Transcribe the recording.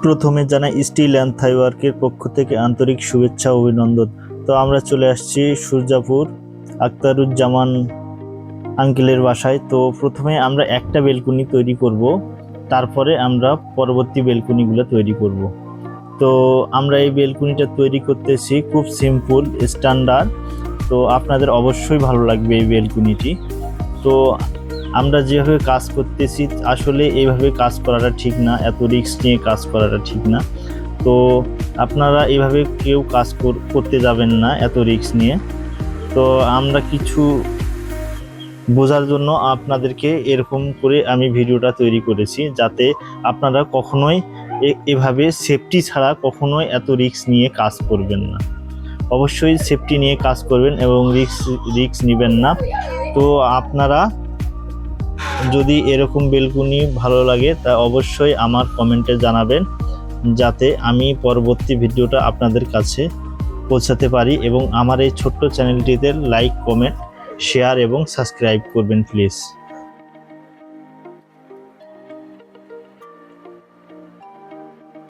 প্রথমে জানাই steel and থাইওয়ার্কের পক্ষ থেকে আন্তরিক শুভেচ্ছা ও অভিনন্দন। তো আমরা চলে আসছি সূর্যাপুর আক্তারুজ্জামান আঙ্কেলের বাসায়। তো প্রথমে আমরা একটা বেলকুনি তৈরি করব, তারপরে আমরা পরবর্তী বেলকুনিগুলো তৈরি করব। তো আমরা এই বেলকুনিটা তৈরি করতেছি খুব সিম্পল স্ট্যান্ডার্ড। তো আপনাদের অবশ্যই ভালো লাগবে এই বেলকুনিটি। তো আমরা যেভাবে কাজ করতেছি আসলে এইভাবে কাজ করাটা ঠিক না, এত রিস্ক নিয়ে কাজ করাটা ঠিক না। তো আপনারা এইভাবে কেউ কাজ করতে যাবেন না এত রিস্ক নিয়ে। তো আমরা কিছু বোঝার জন্য আপনাদেরকে এরকম করে আমি ভিডিওটা তৈরি করেছি, যাতে আপনারা কখনোই এভাবে সেফটি ছাড়া কখনোই এত রিস্ক নিয়ে কাজ করবেন না। অবশ্যই সেফটি নিয়ে কাজ করবেন এবং রিস্ক নেবেন না। তো আপনারা যদি এরকম বেলকুনি ভালো লাগে তা অবশ্যই আমার কমেন্টে জানাবেন, যাতে আমি পরবর্তী ভিডিওটা আপনাদের কাছে পৌঁছাতে পারি। এবং আমার এই ছোট্ট চ্যানেলটিতে লাইক, কমেন্ট, শেয়ার এবং সাবস্ক্রাইব করবেন প্লিজ।